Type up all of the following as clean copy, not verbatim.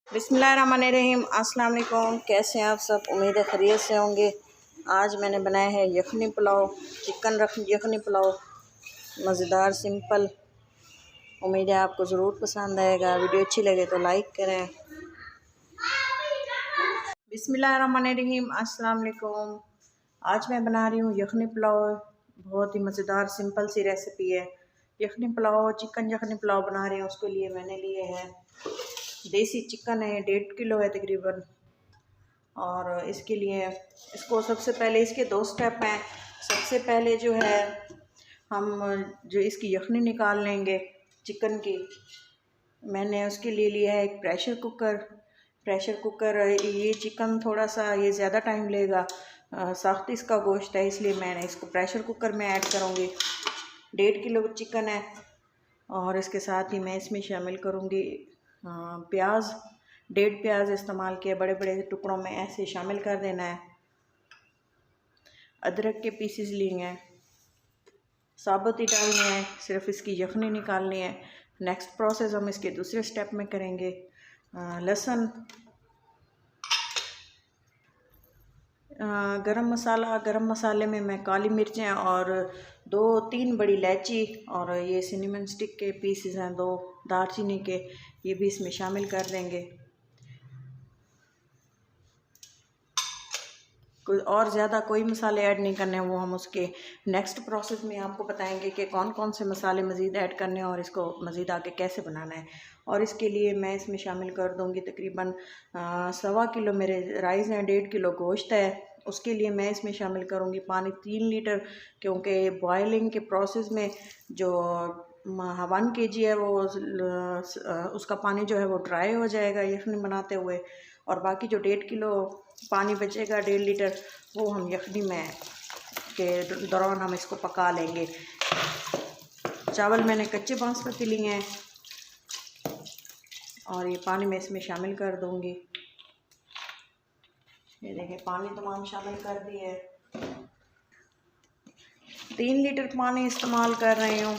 बिस्मिल्लाहिर्रहमानिर्रहीम। अस्सलाम वालेकुम। कैसे हैं आप सब? उम्मीद है खैरियत से होंगे। आज मैंने बनाया है यखनी पुलाव, चिकन यखनी पुलाव, मज़ेदार सिंपल। उम्मीद है आपको ज़रूर पसंद आएगा। वीडियो अच्छी लगे तो लाइक करें। बिस्मिल्लाहिर्रहमानिर्रहीम। अस्सलाम वालेकुम। आज मैं बना रही हूँ यखनी पुलाव। बहुत ही मज़ेदार सिंपल सी रेसिपी है। यखनी पुलाव, चिकन यखनी पुलाव बना रही हूँ। उसके लिए मैंने लिए हैं देसी चिकन है, 1.5 किलो है तकरीबन। और इसके लिए इसको सबसे पहले इसके 2 स्टेप हैं। सबसे पहले जो है हम जो इसकी यखनी निकाल लेंगे चिकन की। मैंने उसके लिए लिया है एक प्रेशर कुकर। ये चिकन थोड़ा सा ये ज़्यादा टाइम लेगा, सख्त इसका गोश्त है, इसलिए मैंने इसको प्रेशर कुकर में ऐड करूँगी। 1.5 किलो चिकन है और इसके साथ ही मैं इसमें शामिल करूँगी प्याज। 1.5 प्याज इस्तेमाल किया, बड़े बड़े टुकड़ों में ऐसे शामिल कर देना है। अदरक के पीसेस लिए हैं, साबुत ही डालने हैं, सिर्फ इसकी यखनी निकालनी है। नेक्स्ट प्रोसेस हम इसके दूसरे स्टेप में करेंगे। लहसुन, गरम मसाले में मैं काली मिर्चें और 2-3 बड़ी इलायची और ये सिनेमन स्टिक के पीसेस हैं 2 दालचीनी के, ये भी इसमें शामिल कर देंगे। और ज़्यादा कोई मसाले ऐड नहीं करने हैं, वो हम उसके नेक्स्ट प्रोसेस में आपको बताएंगे कि कौन कौन से मसाले मज़ीद ऐड करने हैं और इसको मज़ीद आगे कैसे बनाना है। और इसके लिए मैं इसमें शामिल कर दूंगी तकरीबन 1.25 किलो मेरे राइस हैं, 1.5 किलो गोश्त है। उसके लिए मैं इसमें शामिल करूंगी पानी 3 लीटर, क्योंकि बॉयलिंग के प्रोसेस में जो 1 kg है वो उसका पानी जो है वो ड्राई हो जाएगा यखनी बनाते हुए, और बाकी जो 1.5 किलो पानी बचेगा 1.5 लीटर, वो हम यखनी में के दौरान हम इसको पका लेंगे। चावल मैंने कच्चे बासमती लिए हैं और ये पानी मैं इसमें शामिल कर दूंगी। ये देखें पानी तमाम शामिल कर दिए है। 3 लीटर पानी इस्तेमाल कर रही हूँ,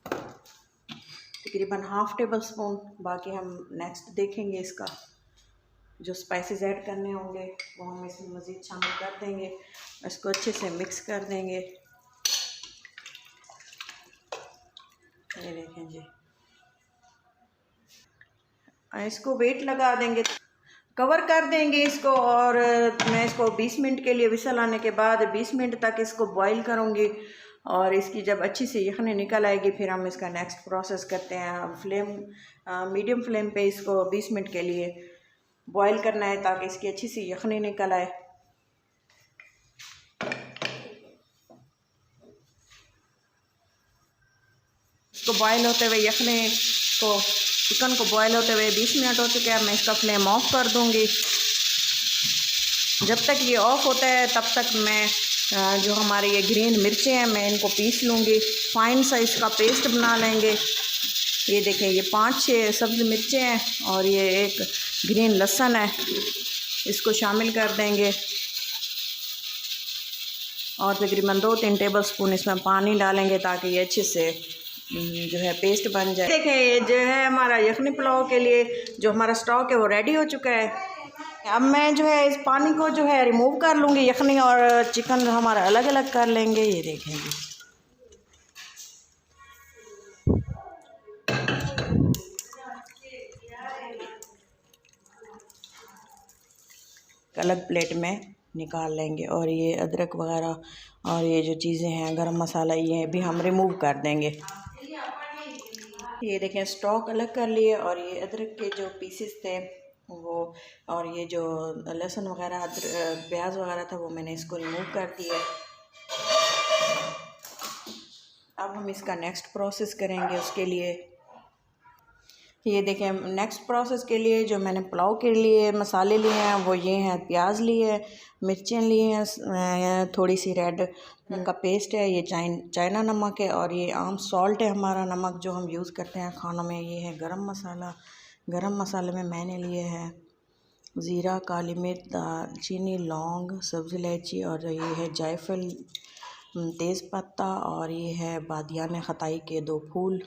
तकरीबन 1/2 टेबल स्पून। बाकी हम नेक्स्ट देखेंगे, इसका जो स्पाइसेस ऐड करने होंगे वो हम इसमें मज़ीद शामिल कर देंगे। इसको अच्छे से मिक्स कर देंगे। ये देखें जी, इसको वेट लगा देंगे, कवर कर देंगे इसको। और मैं इसको 20 मिनट के लिए विसल आने के बाद 20 मिनट तक इसको बॉईल करूँगी। और इसकी जब अच्छी से यखनी निकल आएगी फिर हम इसका नेक्स्ट प्रोसेस करते हैं। मीडियम फ्लेम पे इसको 20 मिनट के लिए बॉईल करना है ताकि इसकी अच्छी सी यखनी निकल आए। इसको बॉईल होते हुए चिकन को बॉईल होते हुए 20 मिनट हो चुके हैं। मैं इसका फ्लेम ऑफ कर दूंगी। जब तक ये ऑफ होता है तब तक मैं जो हमारे ये ग्रीन मिर्चें हैं मैं इनको पीस लूँगी, फाइन साइज़ का पेस्ट बना लेंगे। ये देखें, ये 5-6 सब्ज़ मिर्चें हैं और ये एक ग्रीन लहसुन है, इसको शामिल कर देंगे। और तकरीबन 2-3 टेबल स्पून इसमें पानी डालेंगे ताकि ये अच्छे से जो है पेस्ट बन जाए। देखें, ये जो है हमारा यखनी पुलाव के लिए जो हमारा स्टॉक है वो रेडी हो चुका है। अब मैं जो है इस पानी को जो है रिमूव कर लूँगी, यखनी और चिकन हमारा अलग अलग कर लेंगे। ये देखेंगे, अलग प्लेट में निकाल लेंगे। और ये अदरक वगैरह और ये जो चीज़ें हैं गरम मसाला, ये भी हम रिमूव कर देंगे। ये देखें, स्टॉक अलग कर लिए और ये अदरक के जो पीसेस थे वो और ये जो लहसुन वगैरह प्याज वगैरह था वो मैंने इसको रिमूव कर दिया। अब हम इसका नेक्स्ट प्रोसेस करेंगे। उसके लिए ये देखें, नेक्स्ट प्रोसेस के लिए जो मैंने पुलाव के लिए मसाले लिए हैं वो ये हैं। प्याज लिए, मिर्चें लिए हैं, थोड़ी सी रेड का पेस्ट है, ये चाइना नमक है और ये आम सॉल्ट है हमारा नमक जो हम यूज़ करते हैं खानों में। ये है गरम मसाला। गरम मसाले में मैंने लिए हैं ज़ीरा, काली मिर्च, दालचीनी, लौंग, सब्ज़ इलायची और ये है जायफल, तेज़पत्ता और ये है बादियान खताई के 2 फूल।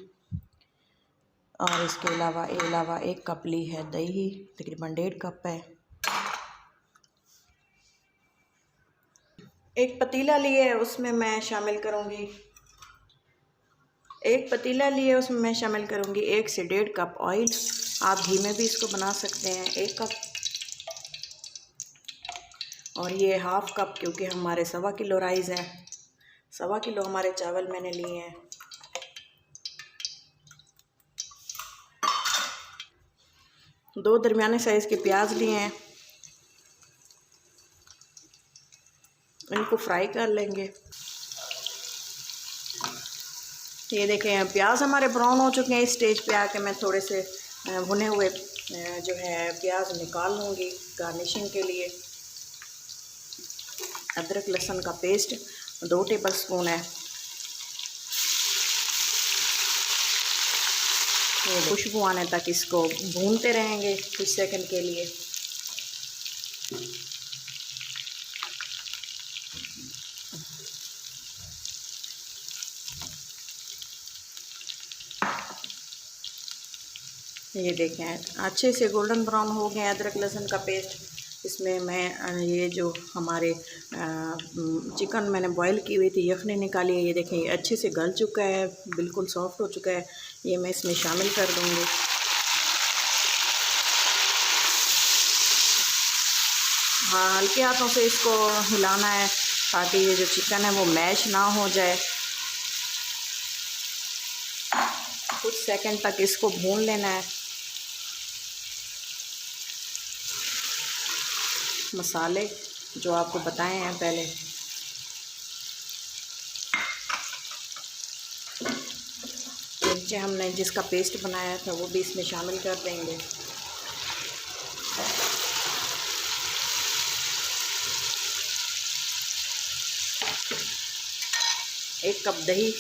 और इसके अलावा 1 कप ली है दही, तकरीबन 1.5 कप है। एक पतीला लिए उसमें मैं शामिल करूँगी 1 से 1.5 कप ऑयल। आप घी में भी इसको बना सकते हैं। 1 कप, और ये 1/2 कप, क्योंकि हमारे 1.25 किलो राइस है, 1.25 किलो हमारे चावल मैंने लिए हैं। दो दरमियाने साइज़ के प्याज लिए हैं, इनको फ्राई कर लेंगे। ये देखें प्याज हमारे ब्राउन हो चुके हैं। इस स्टेज पे आके मैं थोड़े से भुने हुए जो है प्याज निकाल लूँगी गार्निशिंग के लिए। अदरक लहसुन का पेस्ट 2 टेबल स्पून है। ये खुशबू आने तक इसको भूनते रहेंगे कुछ सेकंड के लिए। ये देखें अच्छे से गोल्डन ब्राउन हो गए अदरक लहसुन का पेस्ट। इसमें मैं ये जो हमारे चिकन मैंने बॉईल की हुई थी, यखनी निकाली है, ये देखें ये अच्छे से गल चुका है, बिल्कुल सॉफ्ट हो चुका है। ये मैं इसमें शामिल कर दूँगी। हाँ, हल्के हाथों से इसको हिलाना है ताकि ये जो चिकन है वो मैश ना हो जाए। कुछ सेकंड तक इसको भून लेना है। मसाले जो आपको बताए हैं पहले, मिर्चें हमने जिसका पेस्ट बनाया था वो भी इसमें शामिल कर देंगे। एक कप दही,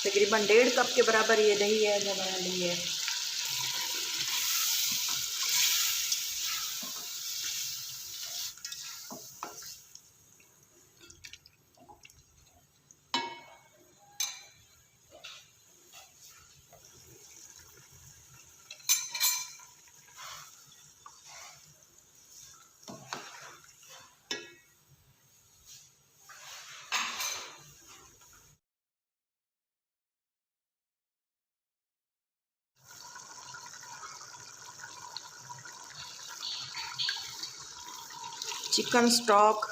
तकरीबन 1.5 कप के बराबर ये दही है जो मैंने ली है। चिकन स्टॉक,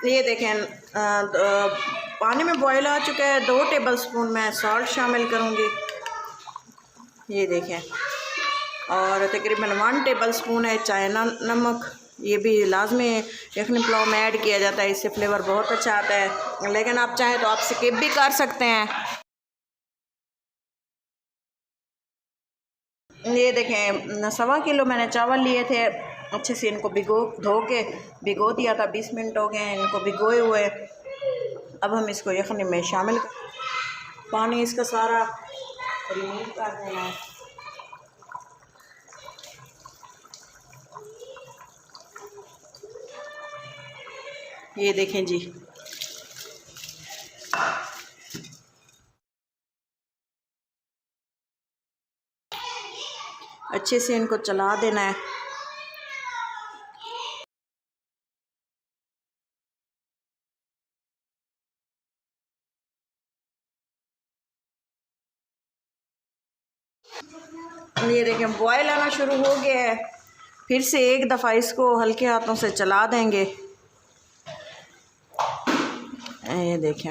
ये देखें पानी में बॉयल आ चुका है। 2 टेबल स्पून मैं सॉल्ट शामिल करूँगी, ये देखें, और तकरीबन 1 टेबल स्पून है चाइना नमक। ये भी लाजमी यखनी पुलाव में ऐड किया जाता है, इससे फ्लेवर बहुत अच्छा आता है, लेकिन आप चाहें तो आप स्किप भी कर सकते हैं। ये देखें 1.25 किलो मैंने चावल लिए थे, अच्छे से इनको भिगो दिया था। 20 मिनट हो गए हैं इनको भिगोए हुए। अब हम इसको यखनी में शामिल पानी इसका सारा रिमूव कर देना है। ये देखें जी, अच्छे से इनको चला देना है। ये देखें बॉयल आना शुरू हो गया है। फिर से एक दफ़ा इसको हल्के हाथों से चला देंगे। ये देखें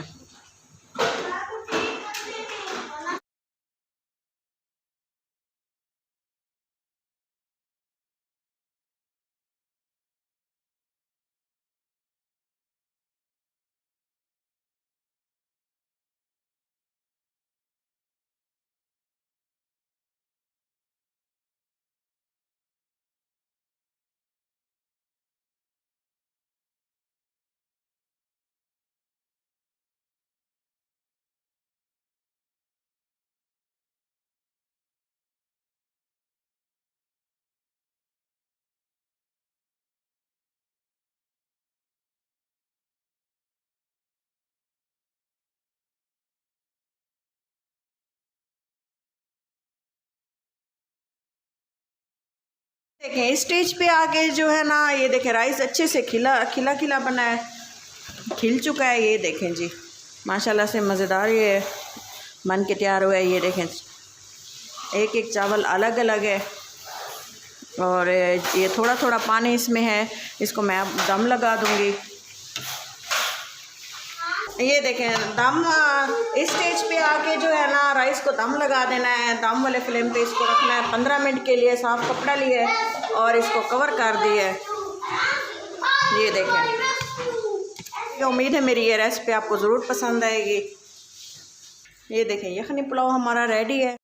देखें इस स्टेज पे आके जो है ना, ये देखें राइस अच्छे से खिला खिला बना है, खिल चुका है। ये देखें जी माशाल्लाह से मज़ेदार ये बन के तैयार हुआ है। ये देखें एक एक चावल अलग अलग है और ये थोड़ा थोड़ा पानी इसमें है। इसको मैं अब दम लगा दूंगी। ये देखें दम इस स्टेज पे आके जो है ना राइस को दम लगा देना है। दम वाले फ्लेम पे इसको रखना है 15 मिनट के लिए। साफ़ कपड़ा लिया है और इसको कवर कर दिया है। ये देखें, उम्मीद है मेरी ये रेसिपी आपको ज़रूर पसंद आएगी। ये देखें यखनी पुलाव हमारा रेडी है।